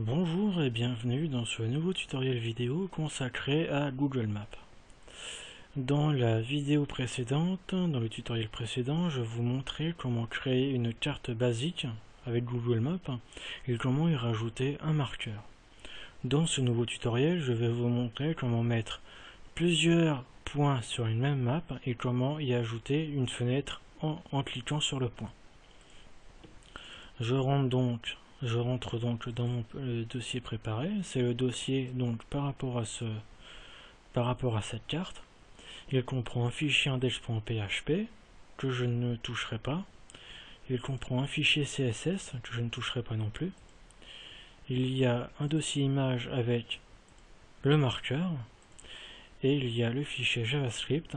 Bonjour et bienvenue dans ce nouveau tutoriel vidéo consacré à Google Maps. Dans la vidéo précédente, dans le tutoriel précédent, je vous montrais comment créer une carte basique avec Google Maps et comment y rajouter un marqueur. Dans ce nouveau tutoriel, je vais vous montrer comment mettre plusieurs points sur une même map et comment y ajouter une fenêtre en cliquant sur le point. Je rentre donc dans mon dossier préparé. C'est le dossier donc par rapport à cette carte. Il comprend un fichier index.php que je ne toucherai pas. Il comprend un fichier CSS que je ne toucherai pas non plus. Il y a un dossier image avec le marqueur et il y a le fichier JavaScript,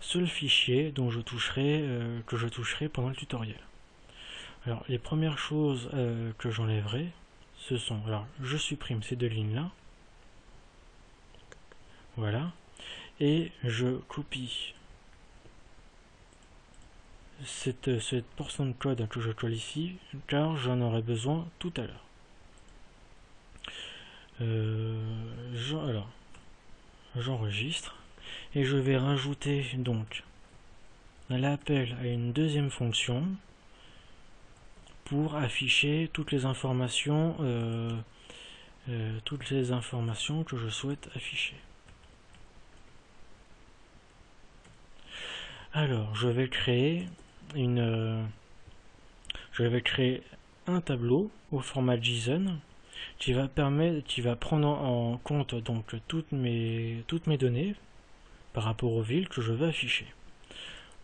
seul fichier dont que je toucherai pendant le tutoriel. Alors, les premières choses que j'enlèverai, ce sont, alors je supprime ces deux lignes-là, voilà, et je copie cette portion de code que je colle ici, car j'en aurai besoin tout à l'heure. Alors, j'enregistre, et je vais rajouter donc l'appel à une deuxième fonction, pour afficher toutes les informations que je souhaite afficher. Alors, je vais créer un tableau au format JSON qui va prendre en compte donc toutes mes données par rapport aux villes que je veux afficher.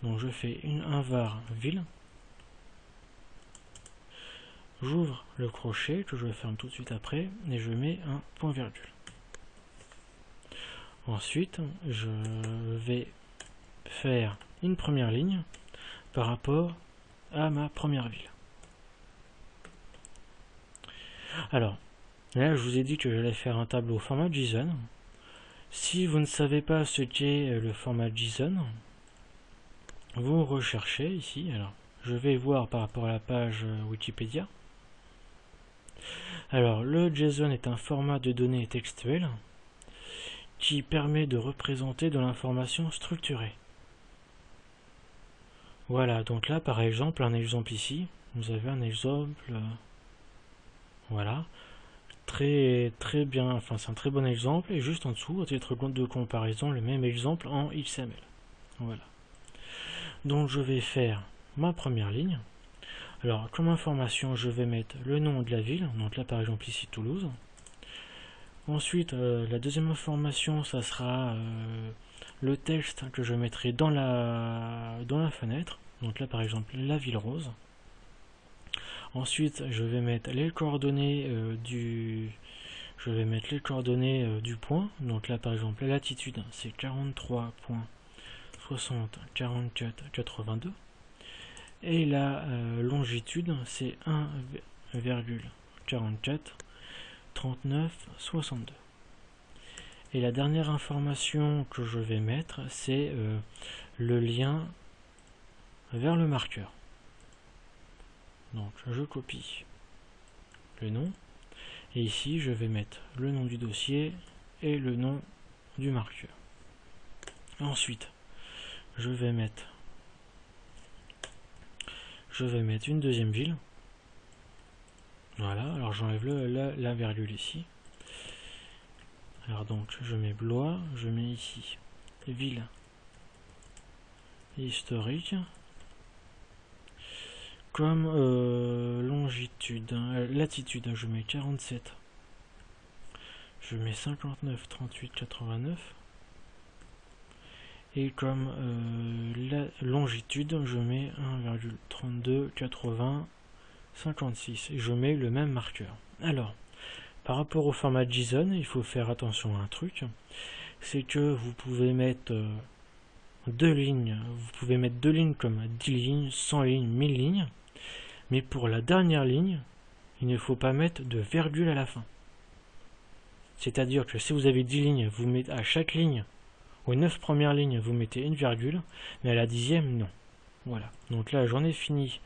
Donc je fais un var ville. J'ouvre le crochet que je ferme tout de suite après et je mets un point virgule. Ensuite, je vais faire une première ligne par rapport à ma première ville. Alors, là je vous ai dit que j'allais faire un tableau au format JSON. Si vous ne savez pas ce qu'est le format JSON, vous recherchez ici. Alors, je vais voir par rapport à la page Wikipédia. Alors, le JSON est un format de données textuelles qui permet de représenter de l'information structurée. Voilà, donc là, par exemple, un exemple ici, vous avez un exemple, voilà, très bien, enfin c'est un très bon exemple, et juste en dessous, à titre de comparaison, le même exemple en XML. Voilà. Donc je vais faire ma première ligne. Alors, comme information, je vais mettre le nom de la ville, donc là par exemple ici Toulouse. Ensuite, la deuxième information, ça sera le texte que je mettrai dans la fenêtre, donc là par exemple la ville rose. Ensuite, je vais mettre les coordonnées du point, donc là par exemple la latitude c'est 43.604482. Et la longitude, c'est 1,443962. Et la dernière information que je vais mettre, c'est le lien vers le marqueur. Donc je copie le nom, et ici je vais mettre le nom du dossier et le nom du marqueur. Ensuite, je vais mettre une deuxième ville. Voilà, alors j'enlève la virgule ici. Alors donc je mets Blois, je mets ici ville historique. Comme latitude, je mets 47. Je mets 59, 38, 89. Et comme la longitude, je mets 1,32, 80, 56. Et je mets le même marqueur. Alors, par rapport au format JSON, il faut faire attention à un truc. C'est que vous pouvez mettre deux lignes. Vous pouvez mettre deux lignes comme 10 lignes, 100 lignes, 1000 lignes. Mais pour la dernière ligne, il ne faut pas mettre de virgule à la fin. C'est-à-dire que si vous avez 10 lignes, vous mettez à chaque ligne, aux 9 premières lignes, vous mettez une virgule, mais à la 10e, non. Voilà. Donc là, j'en ai fini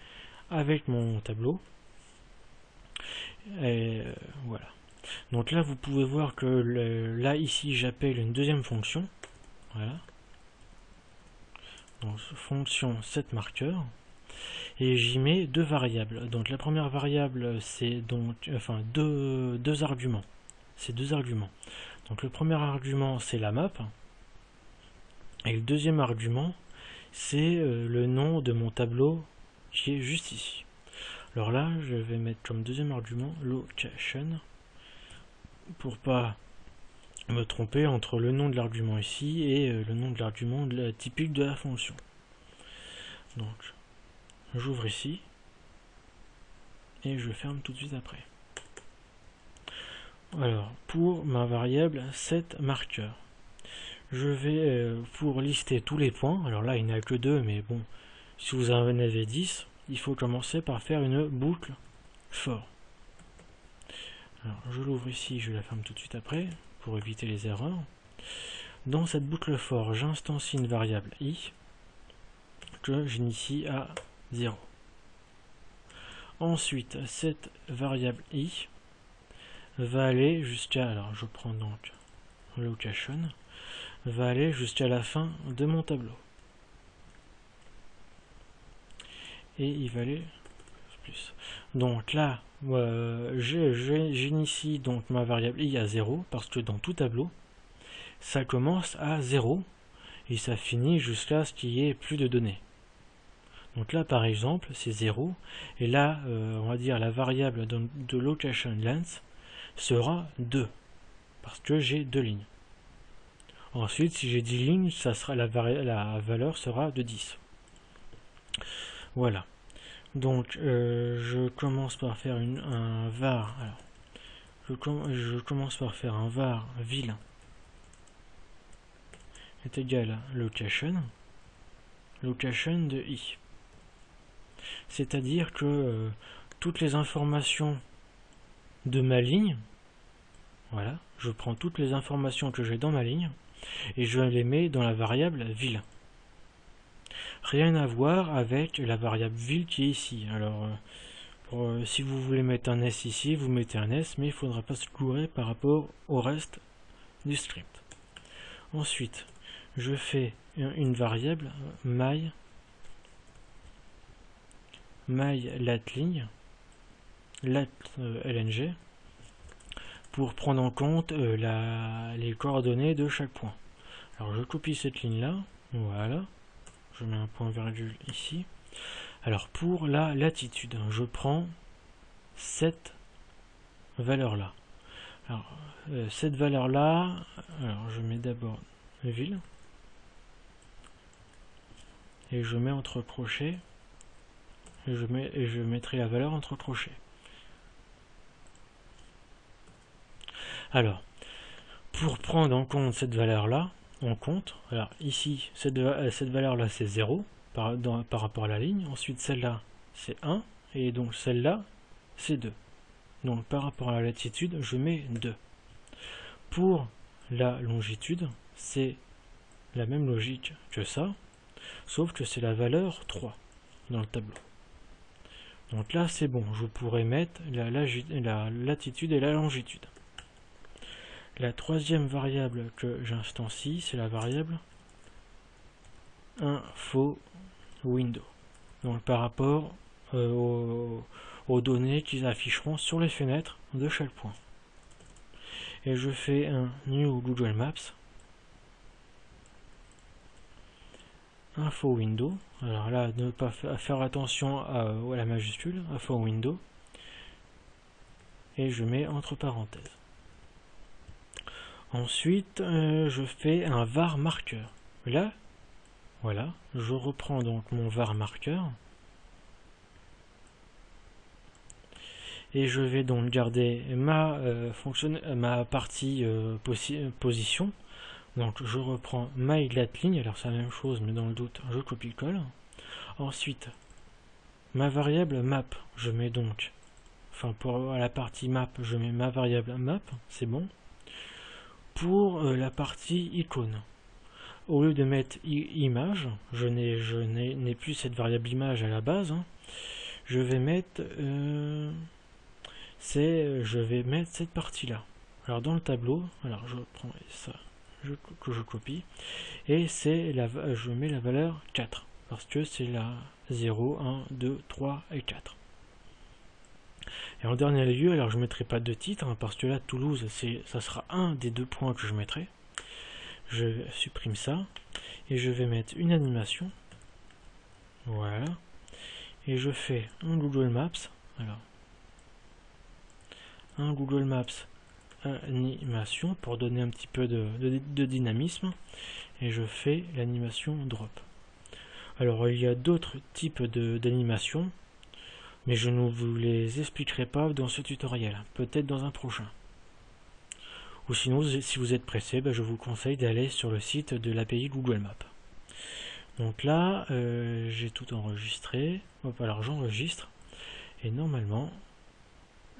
avec mon tableau. Et voilà. Donc là, vous pouvez voir que là, ici, j'appelle une deuxième fonction. Voilà. Donc, fonction setMarker. Et j'y mets deux variables. Donc, la première variable, c'est donc, enfin, deux arguments. C'est deux arguments. Donc, le premier argument, c'est la map. Et le deuxième argument, c'est le nom de mon tableau qui est juste ici. Alors là, je vais mettre comme deuxième argument location pour pas me tromper entre le nom de l'argument ici et le nom de l'argument typique de la fonction. Donc, j'ouvre ici et je ferme tout de suite après. Alors, pour ma variable setMarker, je vais pour lister tous les points. Alors là, il n'y en a que 2, mais bon, si vous en avez 10, il faut commencer par faire une boucle for. Alors, je l'ouvre ici, je la ferme tout de suite après, pour éviter les erreurs. Dans cette boucle for, j'instancie une variable i, que j'initie à 0. Ensuite, cette variable i va aller jusqu'à, alors je prends donc location, va aller jusqu'à la fin de mon tableau. Et il va aller plus. Donc là, j'initie donc ma variable i à 0, parce que dans tout tableau, ça commence à 0 et ça finit jusqu'à ce qu'il y ait plus de données. Donc là, par exemple, c'est 0, et là, on va dire la variable de location length sera 2, parce que j'ai 2 lignes. Ensuite, si j'ai 10 lignes, ça sera la valeur sera de 10. Voilà. Donc, je commence par faire un var. Alors, je commence par faire un var ville est égal à location de i. C'est-à-dire que toutes les informations de ma ligne, voilà, je prends toutes les informations que j'ai dans ma ligne et je les mets dans la variable ville. Rien à voir avec la variable ville qui est ici. Alors, si vous voulez mettre un S ici, vous mettez un S, mais il ne faudra pas se courir par rapport au reste du script. Ensuite, je fais une variable myLatLing, lng, pour prendre en compte les coordonnées de chaque point. Alors, je copie cette ligne-là, voilà. Je mets un point virgule ici. Alors pour la latitude, je prends cette valeur-là. Alors cette valeur-là, alors je mets d'abord ville et je mets entre crochets et je mettrai la valeur entre crochets. Alors pour prendre en compte cette valeur-là, on compte. Alors ici, cette valeur-là, c'est 0 par rapport à la ligne. Ensuite, celle-là, c'est 1. Et donc, celle-là, c'est 2. Donc, par rapport à la latitude, je mets 2. Pour la longitude, c'est la même logique que ça, sauf que c'est la valeur 3 dans le tableau. Donc là, c'est bon. Je pourrais mettre la latitude et la longitude. La troisième variable que j'instancie, c'est la variable InfoWindow. Donc par rapport aux données qu'ils afficheront sur les fenêtres de chaque point. Et je fais un new Google Maps InfoWindow. Alors là, ne pas faire attention à la majuscule InfoWindow. Et je mets entre parenthèses. Ensuite, je fais un var marqueur. Là, voilà, je reprends donc mon var marqueur. Et je vais donc garder ma partie position. Donc je reprends myLatLing, alors c'est la même chose, mais dans le doute, je copie-colle. Ensuite, ma variable map, je mets donc, enfin pour la partie map, je mets ma variable map, c'est bon. Pour la partie icône, au lieu de mettre image, je n'ai plus cette variable image à la base, hein, je vais mettre c'est je vais mettre cette partie-là. Alors dans le tableau, alors je prends ça, que je copie, et c'est je mets la valeur 4, parce que c'est la 0, 1, 2, 3 et 4. Et en dernier lieu, alors je ne mettrai pas de titre, hein, parce que là, Toulouse, ça sera un des 2 points que je mettrai. Je supprime ça, et je vais mettre une animation. Voilà. Et je fais un Google Maps. Alors, un Google Maps animation pour donner un petit peu de dynamisme. Et je fais l'animation drop. Alors, il y a d'autres types d'animations, mais je ne vous les expliquerai pas dans ce tutoriel, peut-être dans un prochain. Ou sinon, si vous êtes pressé, je vous conseille d'aller sur le site de l'API Google Maps. Donc là, j'ai tout enregistré. Hop, alors j'enregistre. Et normalement,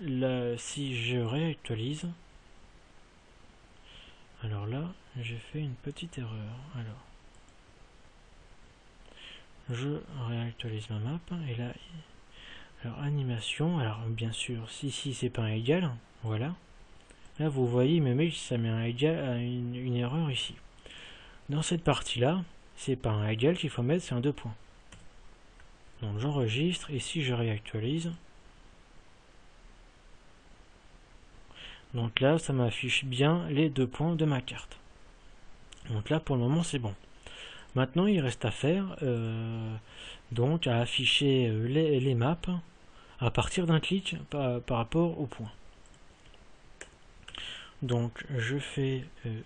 là, si je réactualise, alors là, j'ai fait une petite erreur. Alors, je réactualise ma map. Et là, alors animation. Alors bien sûr, si c'est pas un égal, voilà. Là, vous voyez, ça met un égal, une erreur ici. Dans cette partie-là, c'est pas un égal qu'il faut mettre, c'est un 2 points. Donc j'enregistre, et si je réactualise, donc là, ça m'affiche bien les 2 points de ma carte. Donc là, pour le moment, c'est bon. Maintenant, il reste à faire, donc à afficher les maps à partir d'un clic par rapport au point. Donc je fais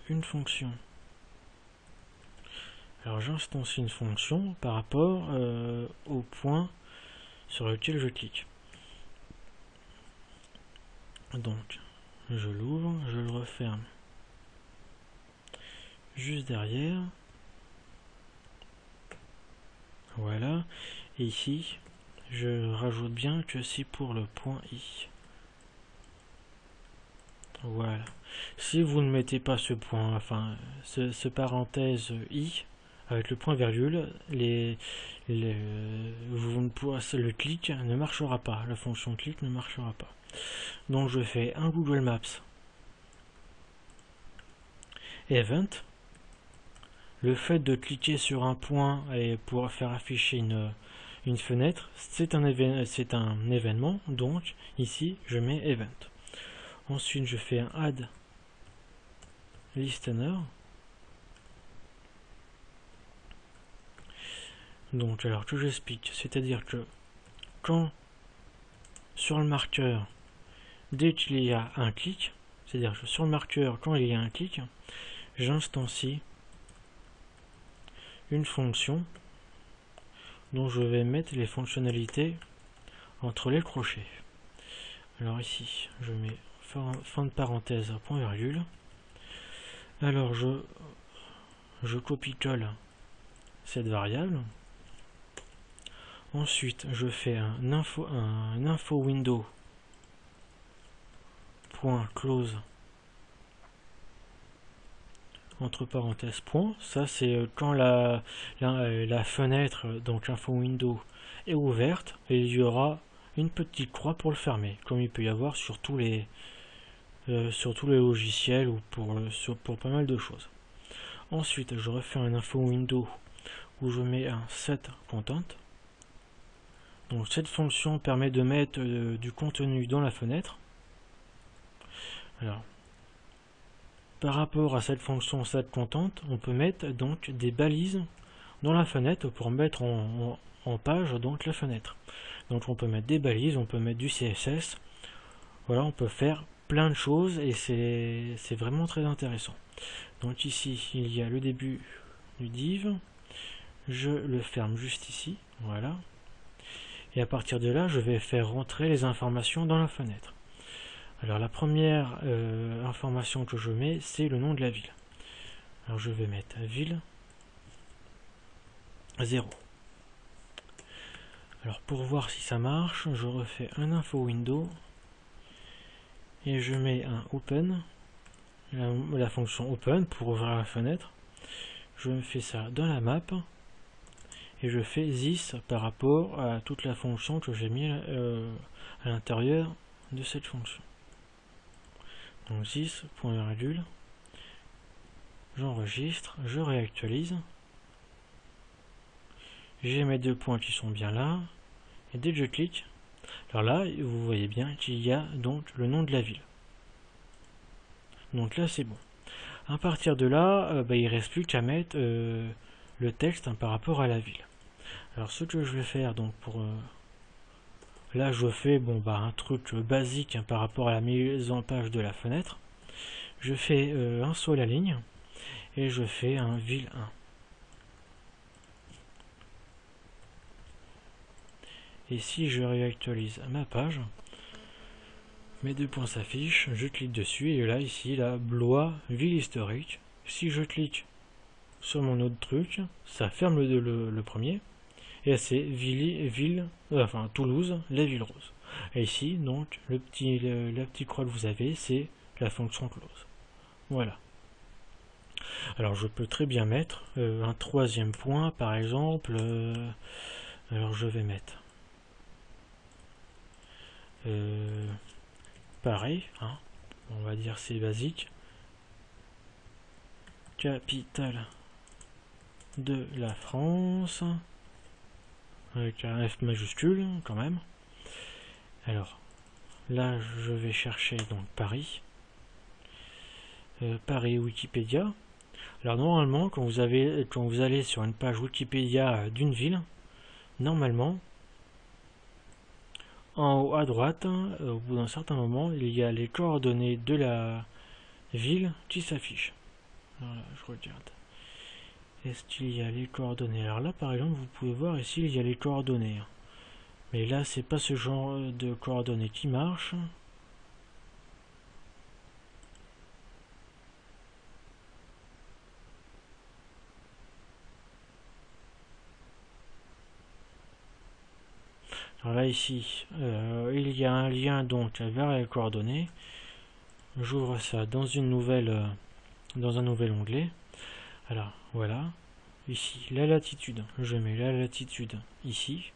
une fonction. Alors j'instancie une fonction par rapport au point sur lequel je clique. Donc je l'ouvre, je le referme juste derrière. Voilà. Et ici, je rajoute bien que c'est pour le point I. Voilà. Si vous ne mettez pas ce point, enfin, ce parenthèse I, avec le point virgule, le clic ne marchera pas. La fonction clic ne marchera pas. Donc je fais un Google Maps Event. Le fait de cliquer sur un point et pour faire afficher une fenêtre, c'est un événement. Donc ici, je mets Event. Ensuite, je fais un Add Listener. Donc, alors que j'explique, c'est-à-dire que quand sur le marqueur, dès qu'il y a un clic, c'est-à-dire que sur le marqueur, quand il y a un clic, j'instancie une fonction dont je vais mettre les fonctionnalités entre les crochets. Alors ici, je mets fin de parenthèse, point virgule. Alors je copie-colle cette variable. Ensuite, je fais un info window point close entre parenthèses point. Ça c'est quand la fenêtre, donc info window, est ouverte, et il y aura une petite croix pour le fermer, comme il peut y avoir sur tous les logiciels ou pour pas mal de choses. Ensuite, je refais un info window où je mets un set content. Donc cette fonction permet de mettre du contenu dans la fenêtre. Alors, par rapport à cette fonction set content, on peut mettre donc des balises dans la fenêtre pour mettre en page donc la fenêtre. Donc on peut mettre des balises, on peut mettre du CSS. Voilà, on peut faire plein de choses et c'est vraiment très intéressant. Donc ici, il y a le début du div. Je le ferme juste ici, voilà. Et à partir de là, je vais faire rentrer les informations dans la fenêtre. Alors la première information que je mets, c'est le nom de la ville. Alors je vais mettre ville 0. Alors pour voir si ça marche, je refais un info window et je mets un open, la fonction open pour ouvrir la fenêtre. Je me fais ça dans la map et je fais this par rapport à toute la fonction que j'ai mis à l'intérieur de cette fonction. Donc 10, point virgule, j'enregistre, je réactualise, j'ai mes 2 points qui sont bien là, et dès que je clique, alors là, vous voyez bien qu'il y a donc le nom de la ville. Donc là, c'est bon. À partir de là, il ne reste plus qu'à mettre le texte par rapport à la ville. Alors ce que je vais faire, donc pour... là, je fais un truc basique par rapport à la mise en page de la fenêtre. Je fais un saut à la ligne, et je fais un ville 1. Et si je réactualise ma page, mes 2 points s'affichent, je clique dessus et là ici la Blois ville historique. Si je clique sur mon autre truc, ça ferme le premier et c'est Toulouse, la ville rose. Et ici donc la petite croix que vous avez, c'est la fonction close. Voilà. Alors je peux très bien mettre un 3e point par exemple. Alors je vais mettre pareil, hein, on va dire c'est basique. Capitale de la France, avec un F majuscule quand même. Alors là je vais chercher donc Paris. Paris Wikipédia. Alors normalement quand vous allez sur une page Wikipédia d'une ville, normalement en haut à droite, au bout d'un certain moment, il y a les coordonnées de la ville qui s'affichent. Voilà, je regarde. Est-ce qu'il y a les coordonnées? Alors là, par exemple, vous pouvez voir ici, il y a les coordonnées. Mais là, c'est pas ce genre de coordonnées qui marche. Alors là ici, il y a un lien donc vers les coordonnées. J'ouvre ça dans une nouvelle, dans un nouvel onglet. Alors voilà, ici la latitude, je mets la latitude ici.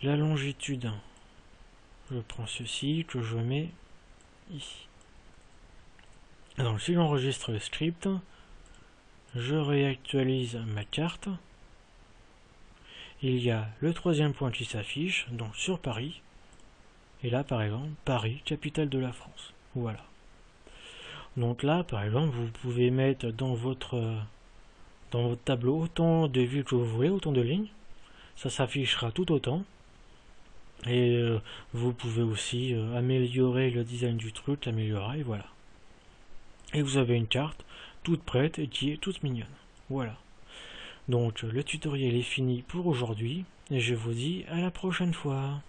La longitude, je prends ceci que je mets ici. Donc si j'enregistre le script, je réactualise ma carte. Il y a le 3e point qui s'affiche, donc sur Paris. Et là, par exemple, Paris, capitale de la France. Voilà. Donc là, par exemple, vous pouvez mettre dans votre tableau autant de villes que vous voulez, autant de lignes. Ça s'affichera tout autant. Et vous pouvez aussi améliorer le design du truc, l'améliorer, et voilà. Et vous avez une carte toute prête et qui est toute mignonne. Voilà. Donc le tutoriel est fini pour aujourd'hui et je vous dis à la prochaine fois.